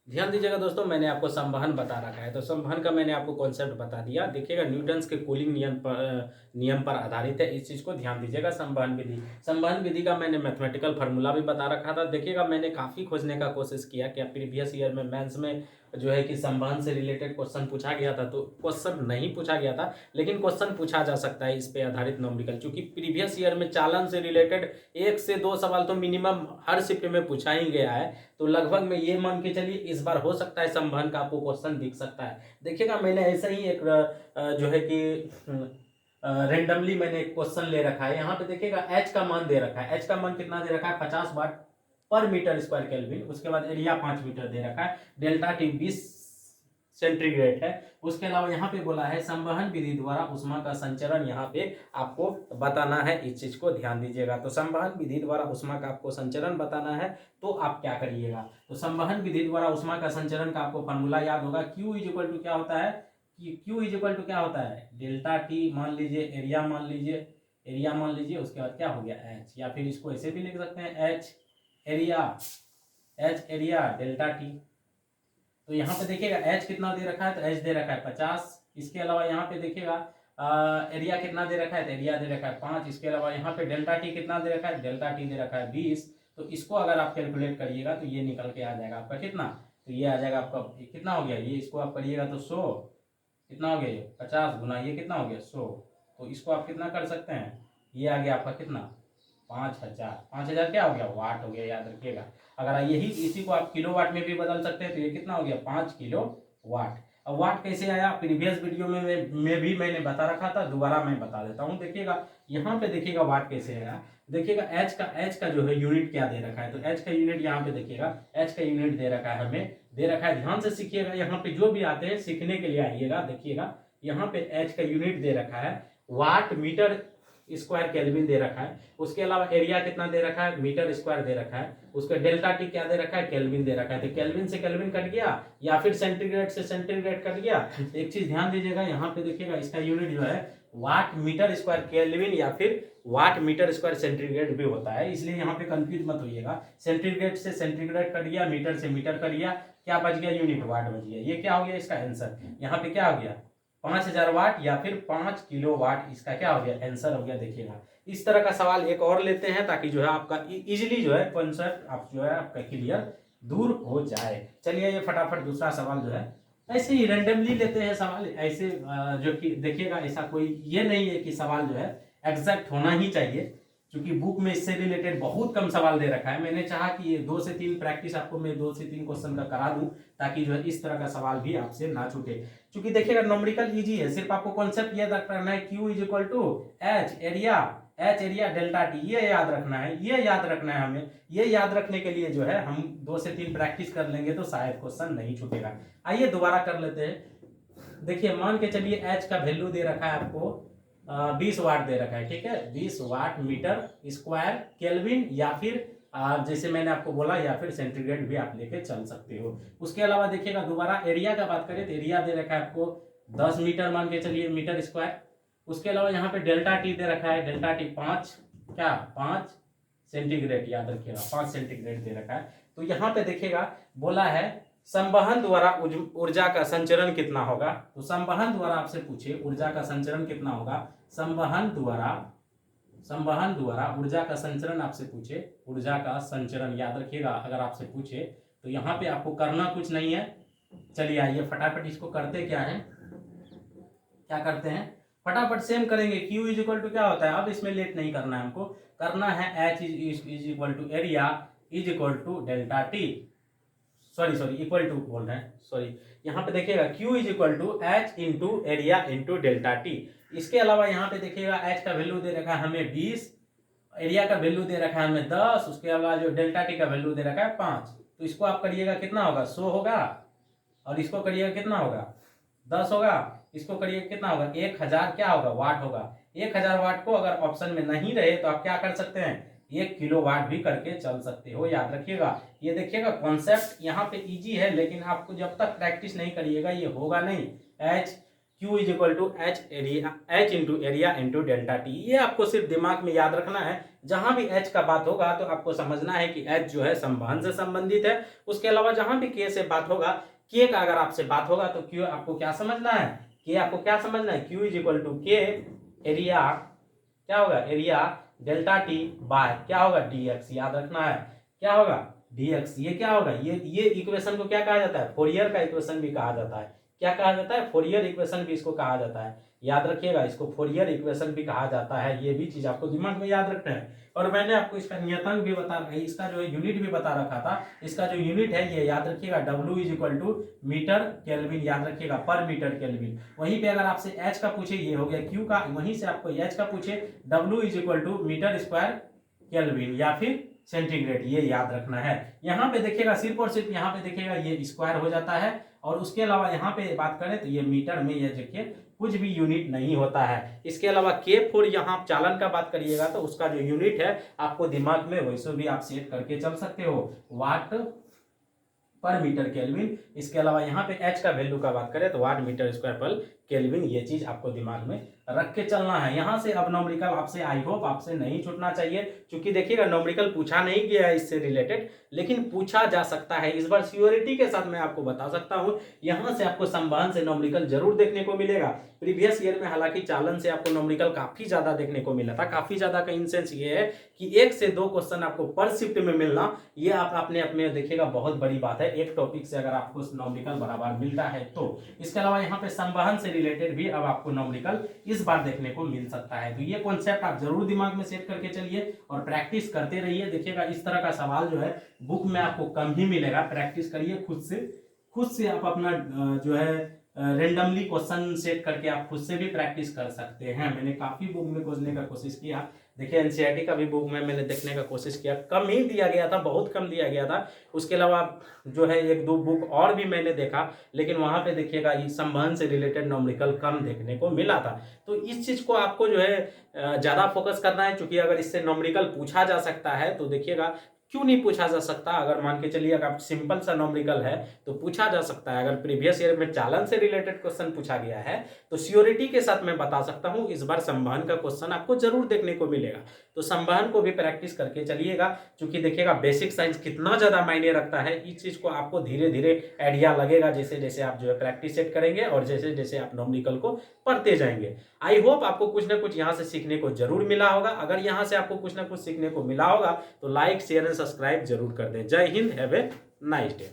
ध्यान दीजिएगा दोस्तों, मैंने आपको संवहन बता रखा है, तो संवहन का मैंने आपको कॉन्सेप्ट बता दिया। देखिएगा न्यूटन्स के कूलिंग नियम पर आधारित है, इस चीज़ को ध्यान दीजिएगा। संवहन विधि, संवहन विधि का मैंने मैथमेटिकल फार्मूला भी बता रखा था। देखिएगा मैंने काफ़ी खोजने का कोशिश किया कि प्रीवियस ईयर में मेंस में जो है कि संवहन से रिलेटेड क्वेश्चन पूछा गया था, तो क्वेश्चन नहीं पूछा गया था, लेकिन क्वेश्चन पूछा जा सकता है इस पे आधारित न्यूमेरिकल, क्योंकि प्रीवियस ईयर में चालन से रिलेटेड 1 से 2 सवाल तो मिनिमम हर शिफ्ट में पूछा ही गया है। तो लगभग में ये मान के चलिए इस बार हो सकता है संवहन का आपको क्वेश्चन दिख सकता है। देखिएगा मैंने ऐसा ही एक जो है कि रेंडमली मैंने एक क्वेश्चन ले रखा है। यहाँ पे देखिएगा एच का मान दे रखा है। एच का मान कितना दे रखा है? 50 वाट पर मीटर स्क्वायर केल्विन। उसके बाद एरिया 5 मीटर दे रखा है। डेल्टा टी 20 सेंटीग्रेड है। उसके अलावा यहाँ पे बोला है संवहन विधि द्वारा ऊष्मा का संचरण, यहाँ पे आपको बताना है। इस चीज को ध्यान दीजिएगा। तो संवहन विधि द्वारा ऊष्मा का आपको संचरण बताना है, तो आप क्या करिएगा? तो संवहन विधि द्वारा ऊष्मा का संचरण का आपको फॉर्मूला याद होगा। Q इज इक्वल टू क्या होता है? Q इज इक्वल टू क्या होता है? डेल्टा टी मान लीजिए, एरिया मान लीजिए, एरिया मान लीजिए, उसके बाद क्या हो गया? एच, या फिर इसको ऐसे भी लिख सकते हैं, H area, h area delta T. तो यहाँ पे देखिएगा एच कितना दे रखा है? तो एच दे रखा है 50। इसके अलावा यहाँ पे देखिएगा एरिया कितना दे रखा है? तो एरिया दे रखा है 5। इसके अलावा यहाँ पे डेल्टा टी कितना दे रखा है? डेल्टा टी दे रखा है 20। तो इसको अगर आप कैलकुलेट करिएगा तो ये निकल के आ जाएगा आपका कितना? तो ये आ जाएगा आपका, कितना हो गया? ये इसको आप करिएगा तो 100, कितना हो गया? ये 50 गुना ये कितना हो गया? 100। तो इसको आप कितना कर सकते हैं? ये आ गया आपका कितना? 5000। 5000 क्या हो गया? वाट हो गया, याद रखिएगा। अगर यही इसी को आप किलो वाट में भी बदल सकते हैं, तो ये कितना हो गया? 5 किलो वाट। अब वाट कैसे आया? प्रीवियस वीडियो में भी मैंने बता रखा था, दोबारा मैं बता देता हूँ। देखिएगा यहाँ पे देखिएगा वाट कैसे आया। देखिएगा एच का जो है यूनिट क्या दे रखा है? तो एच का यूनिट यहाँ पे देखिएगा, एच का यूनिट दे रखा है, हमें दे रखा है। ध्यान से सीखिएगा, यहाँ पे जो भी आते हैं सीखने के लिए आइएगा। देखिएगा यहाँ पे एच का यूनिट दे रखा है वाट मीटर स्क्वायर केल्विन दे रखा है। उसके अलावा एरिया कितना दे रखा है? मीटर स्क्वायर दे रखा है। उसका डेल्टा टी क्या दे रखा है? केल्विन दे रखा है। तो केल्विन से केल्विन कट गया, या फिर सेंटीग्रेड से सेंटीग्रेड कट गया। एक चीज ध्यान दीजिएगा, यहाँ पे देखिएगा इसका यूनिट जो है वाट मीटर स्क्वायर केल्विन या फिर वाट मीटर स्क्वायर सेंटीग्रेड भी होता है, इसलिए यहाँ पे कंफ्यूज मत होइएगा। सेंटीग्रेड से सेंटीग्रेड कट गया, मीटर से मीटर कट गया, क्या बच गया? यूनिट वाट बच गया। ये क्या हो गया इसका आंसर? यहाँ पे क्या हो गया? 5000 वाट या फिर 5 किलो वाट, इसका क्या हो गया? आंसर हो गया। देखिएगा इस तरह का सवाल एक और लेते हैं, ताकि जो है आपका इजिली जो है कॉन्सेप्ट आप जो है आपका क्लियर दूर हो जाए। चलिए ये फटाफट दूसरा सवाल जो है ऐसे ही रैंडमली लेते हैं सवाल, ऐसे जो कि देखिएगा ऐसा कोई ये नहीं है कि सवाल जो है एग्जैक्ट होना ही चाहिए, क्योंकि बुक में इससे रिलेटेड बहुत कम सवाल दे रखा है। मैंने चाहा कि ये 2 से 3 प्रैक्टिस आपको मैं 2 से 3 क्वेश्चन का करा दूं, ताकि जो है इस तरह का सवाल भी आपसे ना छूटे। क्योंकि देखिएगा न्यूमेरिकल इजी है, सिर्फ आपको कॉन्सेप्ट याद रखना है। Q is equal to h area, h area delta t, ये याद रखना है, ये याद रखना है हमें। ये याद रखने के लिए जो है हम 2 से 3 प्रैक्टिस कर लेंगे तो शायद क्वेश्चन नहीं छूटेगा। आइए दोबारा कर लेते हैं। देखिए मान के चलिए एच का वैल्यू दे रखा है आपको 20 वाट दे रखा है, ठीक है? 20 वाट मीटर स्क्वायर केल्विन, या फिर जैसे मैंने आपको बोला, या फिर सेंटीग्रेड भी आप लेके चल सकते हो। उसके अलावा देखिएगा दोबारा एरिया का बात करें तो एरिया दे रखा है आपको 10 मीटर, मान के चलिए मीटर स्क्वायर। उसके अलावा यहाँ पे डेल्टा टी दे रखा है, डेल्टा टी 5 क्या 5 सेंटीग्रेड, याद रखिएगा 5 सेंटीग्रेड दे रखा है। तो यहाँ पे देखिएगा बोला है संवहन द्वारा ऊर्जा का संचरण कितना होगा। तो संवहन द्वारा आपसे पूछे ऊर्जा का संचरण कितना होगा, संवहन द्वारा ऊर्जा का संचरण आपसे पूछे, ऊर्जा का संचरण याद रखिएगा। अगर आपसे पूछे तो यहाँ पे आपको करना कुछ नहीं है। चलिए आइए फटाफट इसको करते क्या है, क्या करते हैं फटाफट सेम करेंगे। Q इज इक्वल टू क्या होता है? अब इसमें लेट नहीं करना है हमको, करना है H is equal to area is equal to delta t, sorry equal to बोल रहे हैं, सॉरी। यहाँ पे देखिएगा Q is equal to h into area into delta t. इसके अलावा यहाँ पे देखिएगा H का वैल्यू दे रखा है हमें 20, एरिया का वैल्यू दे रखा है हमें 10, उसके अलावा जो डेल्टा टी का वैल्यू दे रखा है 5। तो इसको आप करिएगा कितना होगा? 100 होगा, और इसको करिएगा कितना होगा? 10 होगा। इसको करिए कितना होगा? 1000 क्या होगा? वाट होगा। 1000 वाट को अगर ऑप्शन में नहीं रहे तो आप क्या कर सकते हैं? 1 किलो वाट भी करके चल सकते हो, याद रखिएगा। ये देखिएगा कॉन्सेप्ट यहाँ पे इजी है, लेकिन आपको जब तक प्रैक्टिस नहीं करिएगा ये होगा नहीं। H Q is equal to h area, h into area into delta t, ये आपको सिर्फ दिमाग में याद रखना है। जहां भी एच का बात होगा तो आपको समझना है कि एच जो है संवहन से संबंधित है। उसके अलावा जहां भी के से बात होगा, के का अगर आपसे बात होगा तो क्यू आपको क्या समझना है, के आपको क्या समझना है, क्यू इज इक्वल टू के एरिया, क्या होगा, एरिया डेल्टा टी बाय क्या होगा, डीएक्स। याद रखना है क्या होगा, डीएक्स। ये क्या होगा, ये इक्वेशन को क्या कहा जाता है, फोरियर का इक्वेशन भी कहा जाता है। क्या कहा जाता है, फोरियर इक्वेशन भी इसको कहा जाता है। याद रखिएगा, इसको फोरियर इक्वेशन भी कहा जाता है। ये भी चीज आपको दिमाग में याद रखना है। और मैंने आपको इसका नियतांक भी इसका जो यूनिट भी बता रखा था। इसका जो यूनिट है ये याद रखिएगा, W is equal to metre kelvin. याद रखिएगा, पर मीटर केल्विन। वहीं पे अगर आपसे H का पूछे, ये हो गया Q का, वहीं से आपको H का पूछे, W is equal to metre square kelvin या फिर सेंटीग्रेड, ये याद रखना है। यहाँ पे देखिएगा, सिर्फ और सिर्फ यहाँ पे देखिएगा ये स्क्वायर हो जाता है। और उसके अलावा यहाँ पे बात करें तो ये मीटर में ये देखिए कुछ भी यूनिट नहीं होता है। इसके अलावा K4 यहाँ चालन का बात करिएगा तो उसका जो यूनिट है आपको दिमाग में वैसे भी आप सेट करके चल सकते हो, वाट पर मीटर केल्विन। इसके अलावा यहाँ पे H का वैल्यू का बात करें तो watt metre square per kelvin. ये चीज आपको दिमाग में रख के चलना है। यहाँ से अब नॉमरिकल आपसे आई होप आपसे नहीं छूटना चाहिए, क्योंकि देखिएगा नॉमरिकल पूछा नहीं गया है इससे रिलेटेड, लेकिन पूछा जा सकता है। इस बार सियोरिटी के साथ मैं आपको बता सकता हूँ, यहाँ से आपको संवहन से नॉमरिकल जरूर देखने को मिलेगा। प्रीवियस ईयर में हालांकि चालन से आपको नॉमरिकल काफी ज्यादा देखने को मिला था। काफी ज्यादा का इंसेंस ये है कि 1 से 2 क्वेश्चन आपको पर शिफ्ट में मिलना, ये आप अपने अपने देखिएगा बहुत बड़ी बात है। एक टॉपिक से अगर आपको नॉमरिकल बराबर मिलता है तो। इसके अलावा यहाँ पे संवहन से रिलेटेड भी अब आपको नॉमरिकल इस बार देखने को मिल सकता है। तो ये कॉन्सेप्ट आप जरूर दिमाग में सेट करके चलिए और प्रैक्टिस करते रहिए। देखिएगा इस तरह का सवाल जो है बुक में आपको कम ही मिलेगा। प्रैक्टिस करिए खुद से आप अपना जो है रेंडमली क्वेश्चन सेट करके आप खुद से भी प्रैक्टिस कर सकते हैं। मैंने काफी बुक में खोजने का कोशिश किया। देखिए एनसीईआरटी का भी बुक में मैंने देखने का कोशिश किया, कम ही दिया गया था, बहुत कम दिया गया था। उसके अलावा जो है 1-2 बुक और भी मैंने देखा, लेकिन वहां पे देखिएगा संवहन से रिलेटेड नॉमरिकल कम देखने को मिला था। तो इस चीज को आपको जो है ज्यादा फोकस करना है, क्योंकि अगर इससे नॉमरिकल पूछा जा सकता है तो देखिएगा क्यों नहीं पूछा जा सकता। अगर मान के चलिए अगर सिंपल सा नॉमरिकल है तो पूछा जा सकता है। अगर प्रीवियस ईयर में चालन से रिलेटेड क्वेश्चन पूछा गया है तो सियोरिटी के साथ मैं बता सकता हूं इस बार संवहन का क्वेश्चन आपको जरूर देखने को मिलेगा। तो संवहन को भी प्रैक्टिस करके चलिएगा, क्योंकि देखिएगा बेसिक साइंस कितना ज्यादा मायने रखता है। इस चीज को आपको धीरे धीरे आइडिया लगेगा जैसे जैसे आप जो है प्रैक्टिस सेट करेंगे और जैसे जैसे आप नॉमरिकल को पढ़ते जाएंगे। आई होप आपको कुछ ना कुछ यहाँ से सीखने को जरूर मिला होगा। अगर यहाँ से आपको कुछ ना कुछ सीखने को मिला होगा तो लाइक शेयर एंड सब्सक्राइब जरूर कर दें। जय Hind, have a nice day.